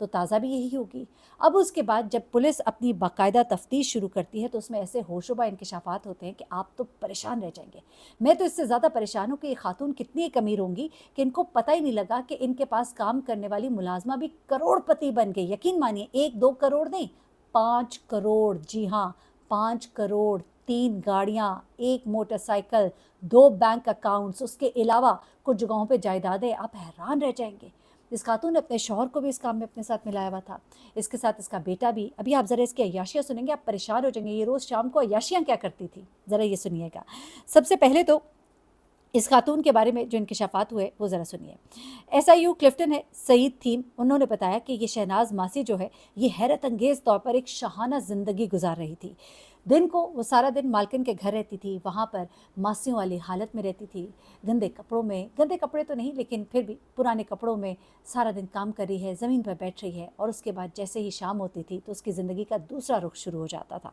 تو تازہ بھی یہی ہوگی۔ اب اس کے بعد جب پولیس اپنی باقاعدہ تفتیش شروع کرتی ہے تو اس میں ایسے ہوشوبہ انکشافات ہوتے ہیں کہ آپ تو پریشان رہ جائیں گے۔ میں تو اس سے زیادہ پریشان ہوں کہ یہ خاتون کتنی ایک امیر ہوں گی کہ ان کو پتہ ہی نہیں لگا کہ ان کے پاس کام کرنے والی ملازمہ بھی کروڑ پتی بن گئی۔ یقین مانیے 1-2 کروڑ نہیں، 5 کروڑ، جی ہاں 5 کروڑ، 3 گاڑیاں، 1 موٹر سائیکل، 2 بینک اکاؤنٹس، اس کے علاوہ کچھ جگہوں پہ جائیدادیں۔ آپ حیران رہ جائیں گے۔ اس خاتون نے اپنے شوہر کو بھی اس کام میں اپنے ساتھ ملایا ہوا تھا، اس کے ساتھ اس کا بیٹا بھی۔ ابھی آپ ذرا اس کی عیاشیاں سنیں گے، آپ پریشان ہو جائیں گے، یہ روز شام کو عیاشیاں کیا کرتی تھی، ذرا یہ سنیے گا۔ سب سے پہلے تو اس خاتون کے بارے میں جو انکشافات ہوئے وہ ذرا سنیے۔ SIU کلفٹن ہے سعید تھیم، انہوں نے بتایا کہ یہ شہناز ماسی جو ہے یہ حیرت انگیز طور پر ایک شاہانہ زندگی گزار رہی تھی۔ دن کو وہ سارا دن مالکن کے گھر رہتی تھی، وہاں پر ماسیوں والی حالت میں رہتی تھی، گندے کپڑوں میں، گندے کپڑے تو نہیں لیکن پھر بھی پرانے کپڑوں میں سارا دن کام کر رہی ہے، زمین پر بیٹھ رہی ہے، اور اس کے بعد جیسے ہی شام ہوتی تھی تو اس کی زندگی کا دوسرا رخ شروع ہو جاتا تھا۔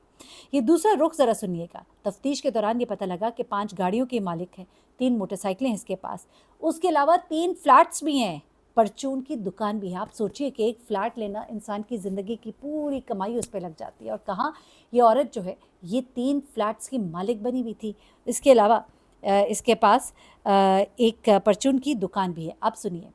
یہ دوسرا رخ ذرا سنیے گا۔ تفتیش کے دوران یہ پتہ لگا کہ 5 گاڑیوں کے مالک ہیں، 3 موٹر سائیکلیں ہیں اس کے پاس، اس کے علاوہ 3 فلیٹس بھی ہیں، پرچون کی دکان بھی ہے۔ آپ سوچئے کہ ایک فلیٹ لینا انسان کی زندگی کی پوری کمائی اس پہ لگ جاتی ہے، اور کہاں یہ عورت جو ہے یہ 3 فلیٹس کی مالک بنی ہوئی تھی۔ اس کے علاوہ اس کے پاس ایک پرچون کی دکان بھی ہے۔ آپ سنیے،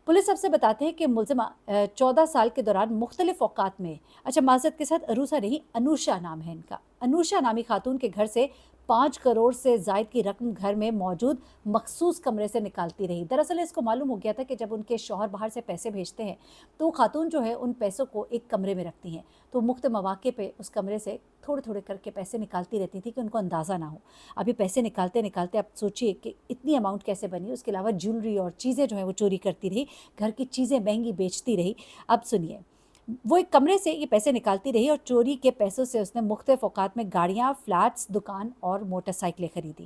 پولیس اب سے بتاتے ہیں کہ ملزمہ 14 سال کے دوران مختلف اوقات میں، اچھا معذرت کے ساتھ عروسہ نہیں، انوشا نام ہے ان کا، انوشا نامی خاتون کے گھر سے 5 کروڑ سے زائد کی رقم گھر میں موجود مخصوص کمرے سے نکالتی رہی۔ دراصل اس کو معلوم ہو گیا تھا کہ جب ان کے شوہر باہر سے پیسے بھیجتے ہیں تو خاتون جو ہے ان پیسوں کو ایک کمرے میں رکھتی ہیں، تو مختلف مواقع پہ اس کمرے سے تھوڑے تھوڑے کر کے پیسے نکالتی رہتی تھی کہ ان کو اندازہ نہ ہو۔ ابھی پیسے نکالتے نکالتے آپ سوچئے کہ اتنی اماؤنٹ کیسے بنی۔ اس کے علاوہ جیولری اور چیزیں جو ہیں وہ چوری کرتی رہی، گھر کی چیزیں مہنگی بیچتی رہی۔ اب سنیے، وہ ایک کمرے سے یہ پیسے نکالتی رہی اور چوری کے پیسوں سے اس نے مختلف اوقات میں گاڑیاں، فلیٹس، دکان اور موٹر سائیکلیں خریدی۔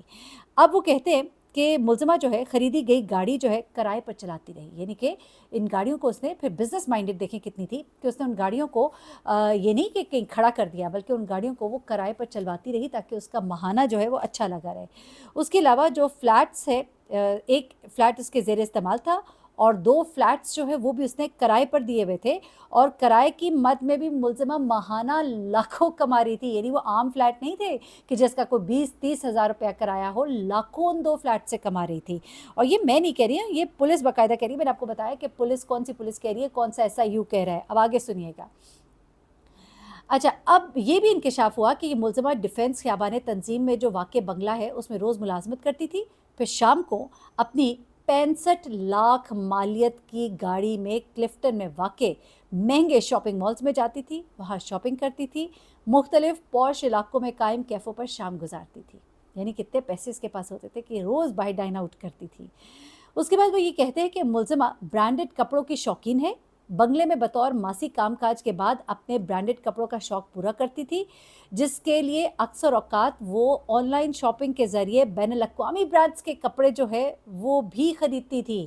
اب وہ کہتے ہیں کہ ملزمہ جو ہے خریدی گئی گاڑی جو ہے کرائے پر چلاتی رہی، یعنی کہ ان گاڑیوں کو اس نے پھر بزنس مائنڈڈ دیکھیں کتنی تھی کہ اس نے ان گاڑیوں کو یہ نہیں کہ کہیں کھڑا کر دیا، بلکہ ان گاڑیوں کو وہ کرائے پر چلواتی رہی تاکہ اس کا ماہانہ جو ہے وہ اچھا لگا رہے۔ اس کے علاوہ جو فلیٹس ہے، ایک فلیٹ اس کے زیر استعمال تھا اور 2 فلیٹس جو ہے وہ بھی اس نے کرائے پر دیے ہوئے تھے، اور کرائے کی مد میں بھی ملزمہ ماہانہ لاکھوں کما رہی تھی۔ یعنی وہ عام فلیٹ نہیں تھے کہ جس کا کوئی 20-30 ہزار روپیہ کرایہ ہو، لاکھوں ان 2 فلیٹ سے کما رہی تھی۔ اور یہ میں نہیں کہہ رہی ہوں، یہ پولیس باقاعدہ کہہ رہی ہے۔ میں نے آپ کو بتایا کہ پولیس کون سی پولیس کہہ رہی ہے، کون سا SIU کہہ رہا ہے۔ اب آگے سنیے گا۔ اچھا، اب یہ بھی انکشاف ہوا کہ یہ ملزمہ ڈیفنس خیابان تنظیم میں جو واقع بنگلہ ہے اس میں روز ملازمت کرتی تھی، پھر شام کو اپنی 65 لاکھ مالیت کی گاڑی میں کلفٹن میں واقع مہنگے شاپنگ مالز میں جاتی تھی، وہاں شاپنگ کرتی تھی، مختلف پوش علاقوں میں قائم کیفوں پر شام گزارتی تھی۔ یعنی کتنے پیسے اس کے پاس ہوتے تھے کہ روز باہر ڈائن آؤٹ کرتی تھی۔ اس کے بعد وہ یہ کہتے ہیں کہ ملزمہ برانڈڈ کپڑوں کی شوقین ہے، بنگلے میں بطور ماسی کام کاج کے بعد اپنے برانڈڈ کپڑوں کا شوق پورا کرتی تھی، جس کے لیے اکثر اوقات وہ آن لائن شاپنگ کے ذریعے بین الاقوامی برانڈز کے کپڑے جو ہے وہ بھی خریدتی تھی۔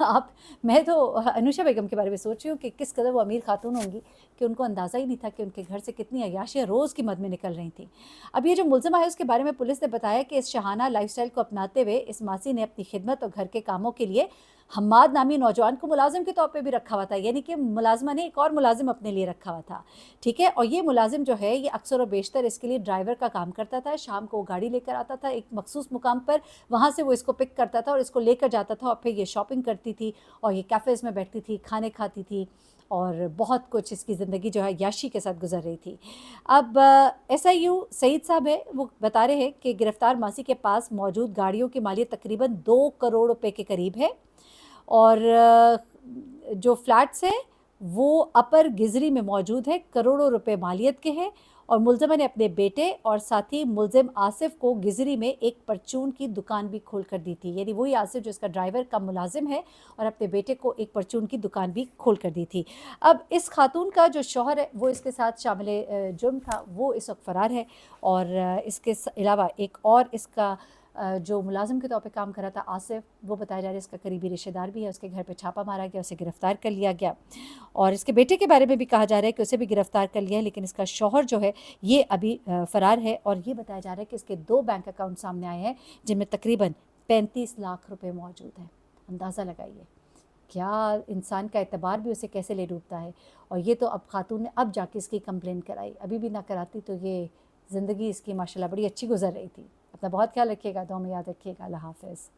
آپ، میں تو انوشا بیگم کے بارے میں سوچ رہی ہوں کہ کس قدر وہ امیر خاتون ہوں گی کہ ان کو اندازہ ہی نہیں تھا کہ ان کے گھر سے کتنی عیاشیاں روز کی مد میں نکل رہی تھیں۔ اب یہ جو ملزمہ ہے اس کے بارے میں پولیس نے بتایا کہ اس شاہانہ لائف سٹائل کو اپناتے ہوئے اس ماسی نے اپنی خدمت اور گھر کے کاموں کے لیے حماد نامی نوجوان کو ملازم کے طور پہ بھی رکھا ہوا تھا، یعنی کہ ملازمہ نے ایک اور ملازم اپنے لیے رکھا ہوا تھا، ٹھیک ہے۔ اور یہ ملازم جو ہے یہ اکثر و بیشتر اس کے لیے ڈرائیور کا کام کرتا تھا، شام کو وہ گاڑی لے کر آتا تھا ایک مخصوص مقام پر، وہاں سے وہ اس کو پک کرتا تھا اور اس کو لے کر جاتا تھا، اور پھر یہ شاپنگ کرتی تھی اور یہ کیفیز میں بیٹھتی تھی، کھانے کھاتی تھی، اور بہت کچھ اس کی زندگی جو ہے یاشی کے ساتھ گزر رہی تھی۔ اب SIU سعید صاحب ہے، وہ بتا رہے ہیں کہ گرفتار ماسی کے پاس موجود گاڑیوں کی مالیت تقریباً 2 کروڑ روپے کے قریب ہے، اور جو فلیٹس ہیں وہ اپر گزری میں موجود ہے، کروڑوں روپے مالیت کے ہیں، اور ملزمہ نے اپنے بیٹے اور ساتھی ملزم آصف کو گزری میں ایک پرچون کی دکان بھی کھول کر دی تھی، یعنی وہی آصف جو اس کا ڈرائیور کا ملازم ہے، اور اپنے بیٹے کو ایک پرچون کی دکان بھی کھول کر دی تھی۔ اب اس خاتون کا جو شوہر ہے وہ اس کے ساتھ شامل جرم تھا، وہ اس وقت فرار ہے، اور اس کے علاوہ ایک اور اس کا جو ملازم کے طور پہ کام کر رہا تھا آصف، وہ بتایا جا رہا ہے اس کا قریبی رشتہ دار بھی ہے، اس کے گھر پہ چھاپا مارا گیا، اسے گرفتار کر لیا گیا، اور اس کے بیٹے کے بارے میں بھی کہا جا رہا ہے کہ اسے بھی گرفتار کر لیا ہے، لیکن اس کا شوہر جو ہے یہ ابھی فرار ہے، اور یہ بتایا جا رہا ہے کہ اس کے 2 بینک اکاؤنٹ سامنے آئے ہیں جن میں تقریباً 35 لاکھ روپے موجود ہیں۔ اندازہ لگائیے کیا انسان کا اعتبار بھی اسے کیسے لے ڈوبتا ہے. اور یہ تو اب خاتون نے اب جا کے اس کی کمپلین کرائی، ابھی بھی نہ کراتی تو یہ زندگی اس کی ماشاءاللہ بڑی اچھی گزر رہی تھی. اپنا بہت خیال رکھیے گا، دعا میں یاد رکھیے گا. اللہ حافظ.